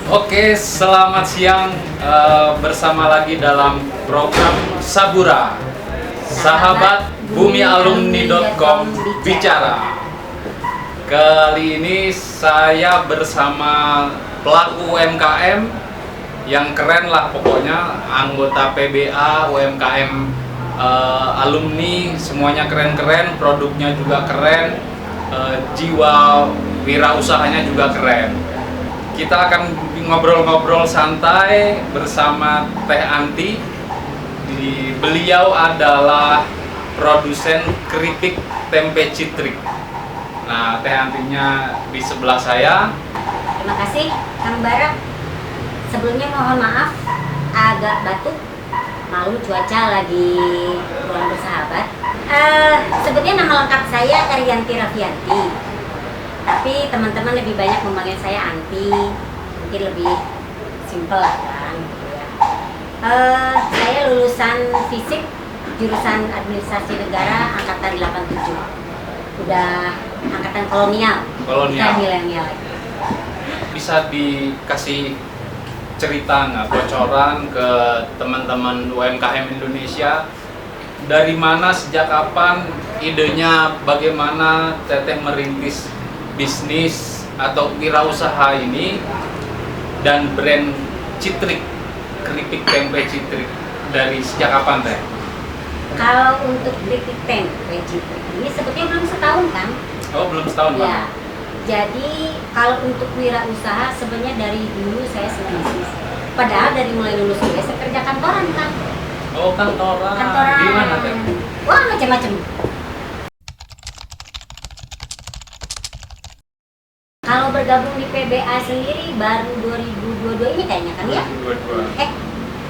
Oke, selamat siang. Bersama lagi dalam program Sabura, sahabat bumialumni.com bicara. Kali ini saya bersama pelaku UMKM yang keren lah pokoknya, anggota PBA, UMKM, alumni, semuanya keren-keren, produknya juga keren, jiwa wirausahanya juga keren. Kita akan ngobrol-ngobrol santai bersama Teh Anti. Beliau adalah produsen keripik tempe citrik. Nah, Teh Antinya di sebelah saya. Terima kasih, Kang Bara. Sebelumnya mohon maaf, agak batuk. Malu cuaca lagi kurang bersahabat. Sebetulnya nama lengkap saya Ariyanti Raffianti. Tapi teman-teman lebih banyak memanggil saya Anti, mungkin lebih simpel lah kan gitu ya. Saya lulusan fisik jurusan administrasi negara angkatan 87. Udah angkatan kolonial. Bukan milenial lagi. Bisa dikasih cerita nggak, bocoran ke teman-teman UMKM Indonesia, dari mana, sejak kapan idenya, bagaimana Teteh merintis bisnis atau wirausaha ini, dan brand citrik, keripik tempe citrik, dari sejak kapan Teh? Kalau untuk keripik tempe citrik ini sebetulnya belum setahun kan? Oh, belum setahun ya. Jadi kalau untuk wirausaha sebenarnya dari dulu saya sebisnis. Padahal dari mulai lulus kuliah saya kerja kantoran kan? Oh, kantoran. Kantoran. Di mana Teh? Wah, macam-macam. Kalau bergabung di PBA sendiri baru 2022 ini kayaknya kan ya? 2022.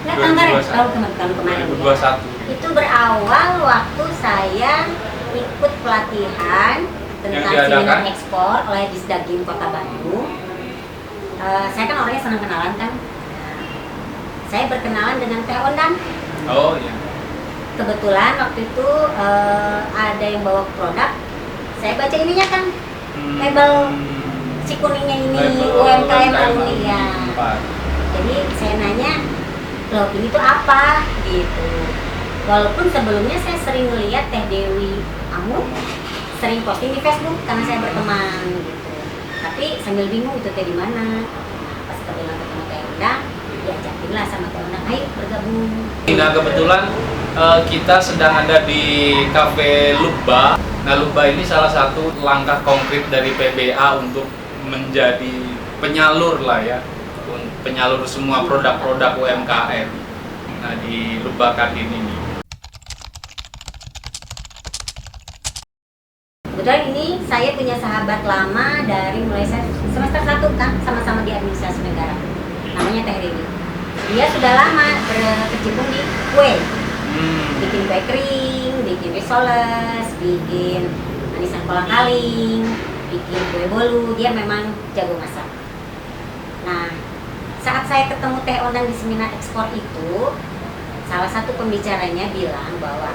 Nggak kemarin, kalau kemarin. 2021. Ya. Itu berawal waktu saya ikut pelatihan tentang seminar ekspor oleh Disdagin Kota Bandung. Saya kan orangnya senang kenalan kan. Saya berkenalan dengan Teh Ondang. Oh iya. Kebetulan waktu itu ada yang bawa produk. Saya baca ininya kan, label si kuningnya ini UMKM alumni ya. Jadi saya nanya, loh ini tuh apa gitu. Walaupun sebelumnya saya sering melihat Teh Dewi Amu sering posting di Facebook karena saya berteman gitu. Tapi sambil bingung itu Teh di mana. Pas kebetulan ketemu Teh Ondang, diajakin lah sama Teh Ondang, ayo bergabung. Nah, kebetulan kita sedang ada di Cafe Lubba. Nah, Lubba ini salah satu langkah konkret dari PBA untuk menjadi penyalur lah ya, penyalur semua produk-produk UMKM. Nah, di Lubba Kadin ini. Kebetulan ini saya punya sahabat lama dari mulai saya semester 1 kan, sama-sama di administrasi negara. Namanya Teh Dewi. Dia sudah lama berkecimpung di kue. Bikin kue kering, bikin risoles, bikin manisan kolang-kaling, bikin kue bolu. Dia memang jago masak. Nah, saat saya ketemu Teh Ondang di seminar ekspor itu, salah satu pembicaranya bilang bahwa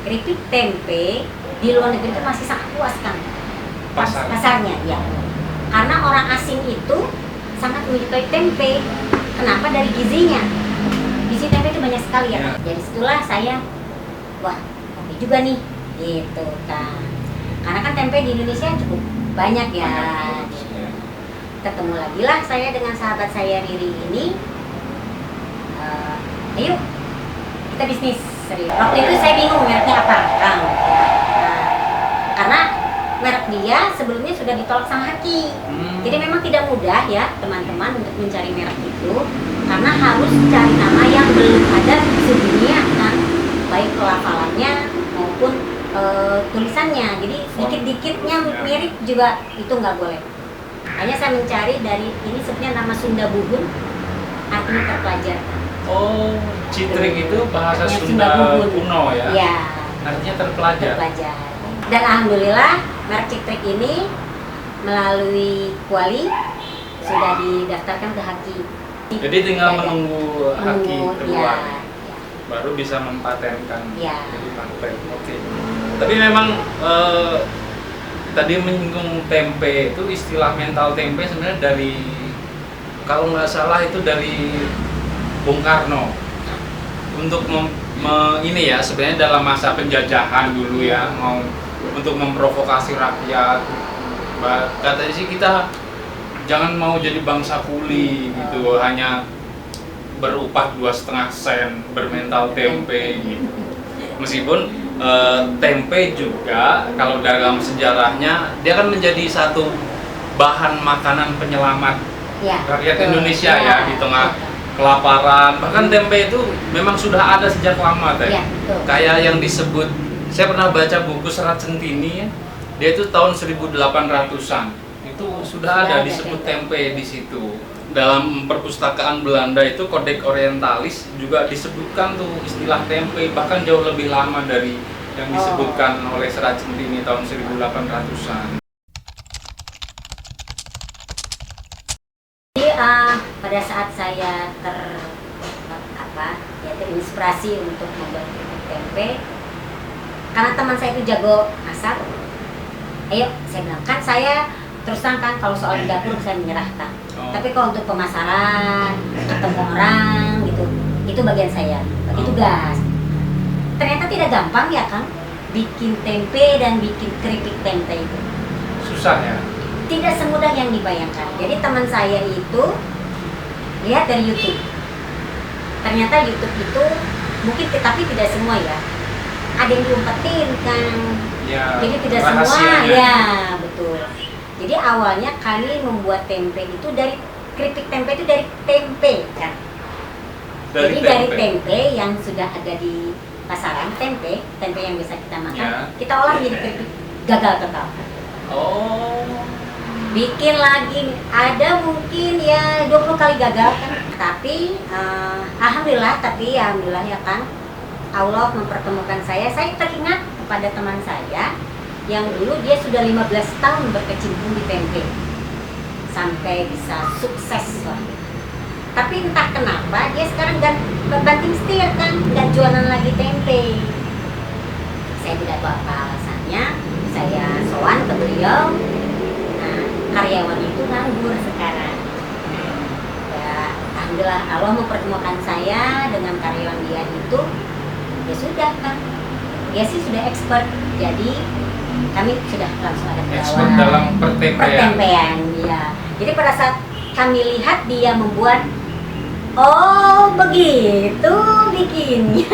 keripik tempe di luar negeri itu masih sangat luas kan pasarnya ya, karena orang asing itu sangat menyukai tempe. Kenapa? Dari gizinya. Gizi tempe itu banyak sekali ya. Jadi situlah saya, wah oke juga nih gitu kan, karena kan tempe di Indonesia cukup banyak ya. Ketemu lagi lah saya dengan sahabat saya Riri ini, ayo kita bisnis serius. Waktu itu saya bingung mereknya apa Kang. Karena merek dia sebelumnya sudah ditolak sama Haki. Jadi memang tidak mudah ya teman-teman untuk mencari merek itu, karena harus cari nama yang belum ada sedunia kan, baik pelafalannya maupun tulisannya. Jadi dikit-dikitnya mirip juga itu nggak boleh. Hanya saya mencari dari ini sebenarnya nama Sunda Buhun, artinya terpelajarkan. Oh, citrik itu bahasa Sunda kuno ya? Iya. Artinya terpelajar. Dan alhamdulillah merek citrik ini melalui Kuali sudah didaftarkan ke Haki. Jadi tinggal menunggu Haki keluar, ya. Baru bisa mempatenkan. Ya. Jadi paten. Oke. Tapi memang tadi menyinggung tempe, itu istilah mental tempe sebenarnya dari kalau nggak salah itu dari Bung Karno untuk ini ya, sebenarnya dalam masa penjajahan dulu ya, mau untuk memprovokasi rakyat. Katanya sih kita jangan mau jadi bangsa kuli gitu, hanya berupah 2,5 sen, bermental tempe gitu. Meskipun tempe juga kalau dalam sejarahnya dia kan menjadi satu bahan makanan penyelamat rakyat Indonesia ya di tengah kelaparan. Bahkan tempe itu memang sudah ada sejak lama teh. Kayak yang disebut, saya pernah baca buku Serat Centini ya. Dia itu tahun 1800-an. Itu sudah ada disebut tempe di situ. Dalam perpustakaan Belanda itu Codex Orientalis juga disebutkan tuh istilah tempe, bahkan jauh lebih lama dari yang disebutkan oleh Serat Centini tahun 1800-an. Jadi pada saat saya terinspirasi untuk membuat keripik tempe, karena teman saya itu jago masak, ayo saya bilang, kan saya terus terang kan kalau soal di dapur saya menyerahkan. Tapi kalau untuk pemasaran, ketemu orang gitu, itu bagian saya, bagi tugas. Ternyata tidak gampang ya Kang, bikin tempe dan bikin keripik tempe itu. Susah ya? Tidak semudah yang dibayangkan. Jadi teman saya itu lihat dari YouTube. Ternyata YouTube itu mungkin, tapi tidak semua ya. Ada yang diumpetin kan. Ya, jadi tidak semua ya, betul. Jadi awalnya kami membuat tempe itu dari keripik tempe itu dari tempe kan. Jadi dari tempe yang sudah ada di pasaran, tempe yang bisa kita makan, kita olah jadi keripik gagal total. Bikin lagi, ada mungkin ya 20 kali gagal kan. Tapi alhamdulillah ya kan, Allah mempertemukan saya teringat kepada teman saya yang dulu dia sudah 15 tahun berkecimpung di tempe sampai bisa sukses lah. Tapi entah kenapa dia sekarang banting setir kan, nggak jualan lagi tempe. Saya tidak tahu apa alasannya. Saya sowan ke beliau. Nah, karyawan itu nganggur sekarang. Ya, alhamdulillah Allah mempertemukan saya dengan karyawan dia itu. Ya sudah kan, dia sih sudah expert. Jadi kami sudah langsung ada expert dalam pertempean ya. Jadi pada saat kami lihat dia membuat, oh begitu bikinnya.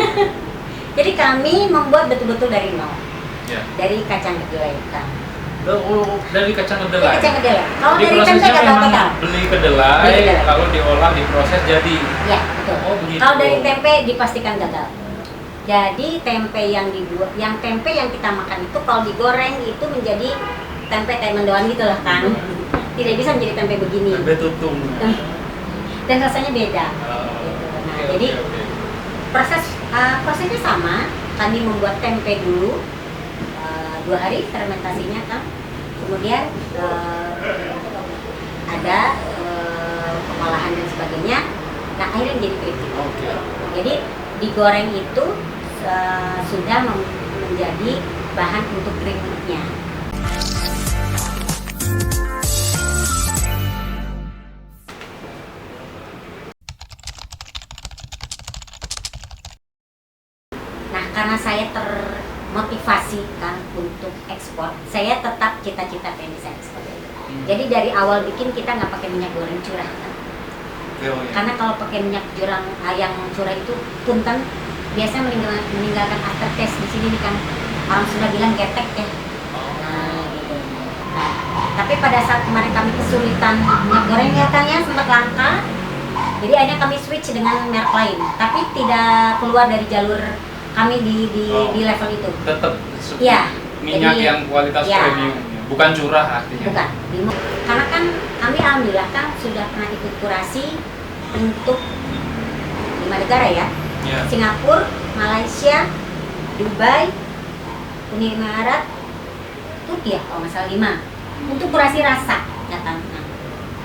Jadi kami membuat betul-betul dari nol, dari kacang kedelai kan. Dari kacang kedelai. Kalau dari tempe gagal. Beli kedelai, kalau diolah diproses jadi. Ya betul. Kalau dari tempe dipastikan gagal. Jadi tempe yang kita makan itu kalau digoreng itu menjadi tempe kayak mendoan gitu loh kan. Tidak bisa menjadi tempe begini. Tempe tutung. Dan rasanya beda. Gitu. Nah, jadi prosesnya sama. Kami membuat tempe dulu 2 hari fermentasinya kan. Kemudian ada pengolahan dan sebagainya. Nah, akhirnya jadi keripik. Jadi digoreng itu sudah menjadi bahan untuk keripiknya. Nah, karena saya termotivasi kan untuk ekspor, saya tetap cita-cita pengen bisa ekspor. Jadi dari awal bikin kita nggak pakai minyak goreng curah kan. Karena kalau pakai minyak yang curah itu punten biasanya meninggalkan aftertaste di sini kan, orang sudah bilang getek ya. Nah, gitu. Nah, tapi pada saat kemarin kami kesulitan minyak goreng ya kan ya, sempat langka. Jadi akhirnya kami switch dengan merek lain, tapi tidak keluar dari jalur kami di level itu. Tetap ya, minyak yang kualitas premium, bukan curah artinya. Bukan. Karena kan kami alhamdulillah kan sudah pernah ikut kurasi untuk 5 negara ya. Singapura, Malaysia, Dubai, Uni Emirat, Turki ya kalau nggak salah 5 untuk kurasi rasa ya kan. Nah,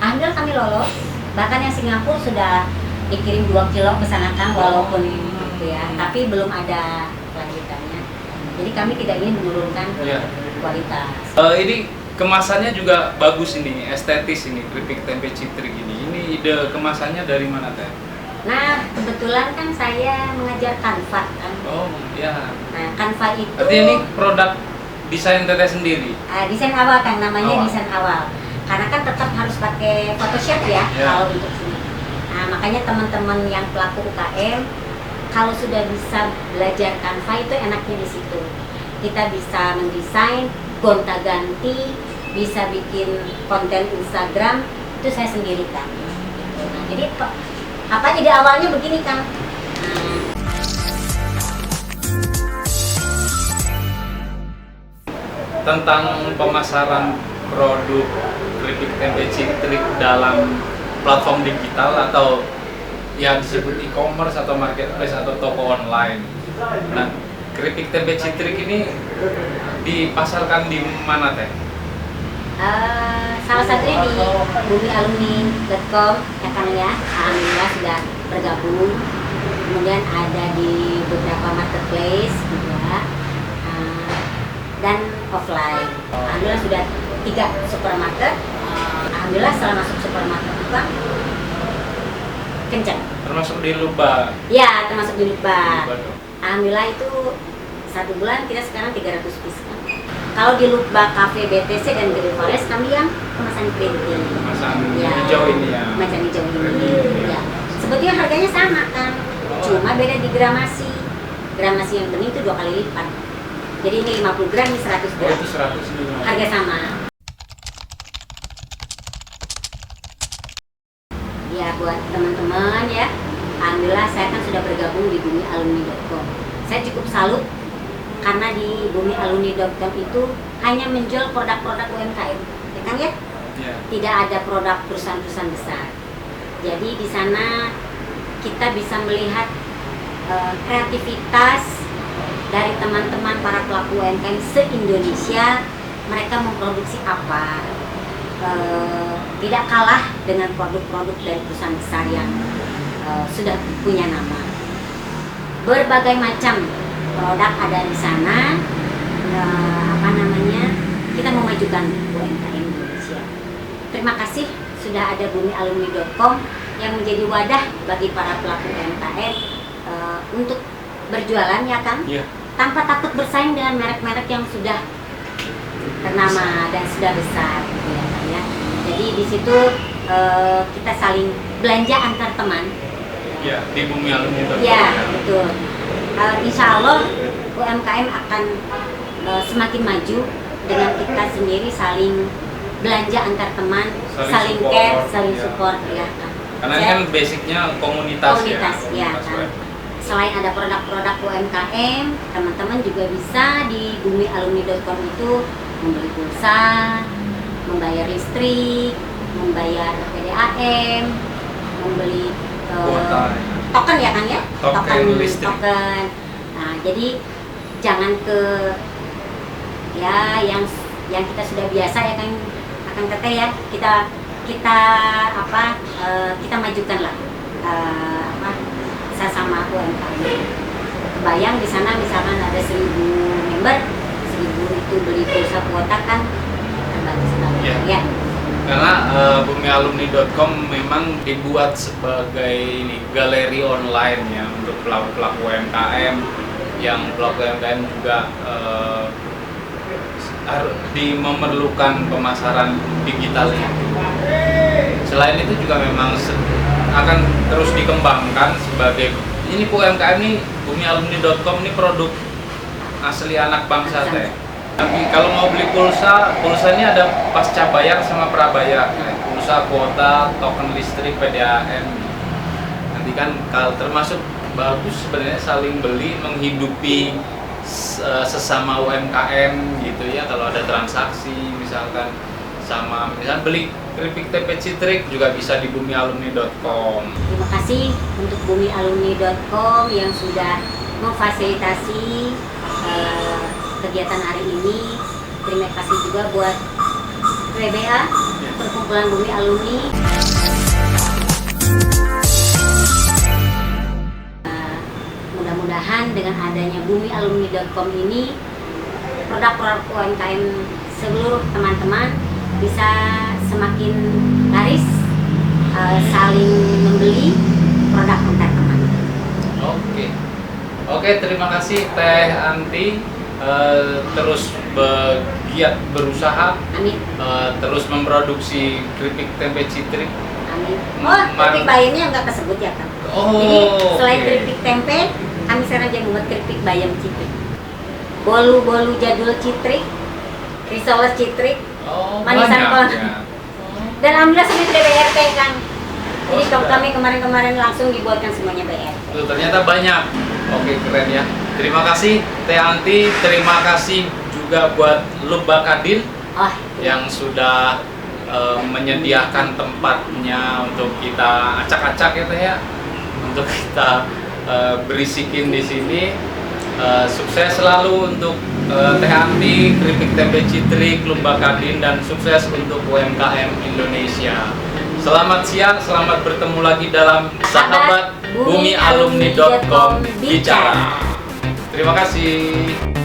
alhamdulillah kami lolos. Bahkan yang Singapura sudah dikirim 2 kilo ke sana kan, walaupun itu ya, tapi belum ada lanjutannya. Jadi kami tidak ingin menurunkan kualitas. Ini kemasannya juga bagus ini, estetis ini, keripik tempe citrik ini. Ini ide kemasannya dari mana Teh? Nah, kebetulan kan saya mengajar Canva kan. Oh iya. Nah, Canva itu Berarti ini produk desain Teteh sendiri? desain awal kan, namanya Awal. desain awal. Karena kan tetap harus pakai Photoshop ya, Ya. kalau untuk sini. Nah, makanya teman-teman yang pelaku UKM, kalau sudah bisa belajar Canva itu enaknya di situ. Kita bisa mendesain, gonta-ganti, bisa bikin konten Instagram, itu saya sendiri kan. Nah, jadi apa ide awalnya begini kan. Tentang pemasaran produk keripik tempe citrik dalam platform digital atau yang disebut e-commerce atau marketplace atau toko online. Nah, keripik tempe citrik ini dipasarkan di mana Teh? Salah satunya di bumialumni.com ya kan ya, alhamdulillah sudah bergabung. Kemudian ada di beberapa marketplace juga, dan offline. Alhamdulillah sudah 3 supermarket. Alhamdulillah setelah masuk supermarket itu kan kencang. Termasuk di Luba. Ya, termasuk di Luba. Luba dong. Alhamdulillah itu 1 bulan kita sekarang 300 piece kan. Kalau di Luba, Cafe, BTC dan Green Forest kami yang kemasan printing. Kemasan Ya, hijau ini ya. Kemasan hijau ini. Ya. Sebetulnya harganya sama kan. Cuma beda di gramasi. Gramasi yang bening itu 2 kali lipat. Jadi ini 50 gram, ini 100 Oh, gram. itu 150. Harga sama. Ya buat teman-teman ya, alhamdulillah saya kan sudah bergabung di bumialumni.com. Saya cukup salut karena di bumialumni.com itu hanya menjual produk-produk UMKM, ya kan ya? Ya. Tidak ada produk perusahaan-perusahaan besar. Jadi di sana kita bisa melihat kreativitas dari teman-teman para pelaku UMKM se-Indonesia, mereka memproduksi apa. Tidak kalah dengan produk-produk dari perusahaan besar yang sudah punya nama. Berbagai macam produk ada di sana. Kita memajukan UMKM Indonesia. Terima kasih sudah ada bumialumni.com yang menjadi wadah bagi para pelaku UMKM untuk berjualan ya kan, tanpa takut bersaing dengan merek-merek yang sudah ternama dan sudah besar gitu ya kan ya. Jadi di situ kita saling belanja antar teman. Ya, di bumialumni.com. Ya, betul. Insya Allah UMKM akan semakin maju dengan kita sendiri saling belanja antar teman, saling support, care, saling ya. support ya kan. Karena ini kan basicnya komunitas Ya komunitas kan. web. Selain ada produk-produk UMKM, teman-teman juga bisa di bumialumni.com itu membeli pulsa, membayar listrik, membayar PDAM, membeli Kuota. token ya kan ya? Token listrik. Token. Nah, jadi jangan ke ya yang kita sudah biasa ya kan, akan teteh ya, kita majukan lah sesama UMKM. Kebayang di sana misalkan ada 1.000 member, 1.000 itu beli pulsa kuota kan terbantu sekali. Ya. Ya. Karena bumialumni.com memang dibuat sebagai ini galeri online ya untuk pelaku-pelaku UMKM yang pelaku UMKM juga memerlukan pemasaran digitalnya. Selain itu juga memang akan terus dikembangkan sebagai ini UMKM ini bumialumni.com ini produk asli anak bangsa teh. Tapi kalau mau beli pulsa ini ada pasca bayar sama prabayar. Pulsa, kuota, token listrik, PDAM. Nanti kan kalau termasuk bagus sebenarnya saling beli menghidupi sesama UMKM gitu ya. Kalau ada transaksi misalkan sama misalkan beli keripik tempe citrik juga bisa di bumialumni.com. Terima kasih untuk bumialumni.com yang sudah memfasilitasi kegiatan hari ini. Terima kasih juga buat PBA, Perkumpulan Bumi Alumni. Mudah-mudahan dengan adanya bumialumni.com ini produk-produk UMKM seluruh teman-teman bisa semakin laris, saling membeli produk antar teman. Oke, terima kasih Teh Anti. Terus giat berusaha, Amin. terus memproduksi keripik tempe citrik. Amin. Oh, keripik bayamnya nggak kesebut ya kan? Jadi selain keripik tempe, kami sekarang jadi buat keripik bayam citrik, bolu-bolu jadul citrik, risoles citrik, manisan banyak kolak. ya. Dan alhamdulillah sudah BRT kan. Jadi sudah. kami kemarin langsung dibuatkan semuanya BRT. Tuh, ternyata banyak. Oke, keren ya. Terima kasih Teh Anti, terima kasih juga buat Lubba Kadin Oh, yang sudah menyediakan tempatnya untuk kita acak-acak ya Teh ya, untuk kita berisikin di sini. Sukses selalu untuk Teh Anti, keripik tempe citrik, Lubba Kadin, dan sukses untuk UMKM Indonesia. Selamat siang, selamat bertemu lagi dalam Sahabat Bumi Alumni.com bicara. Terima kasih.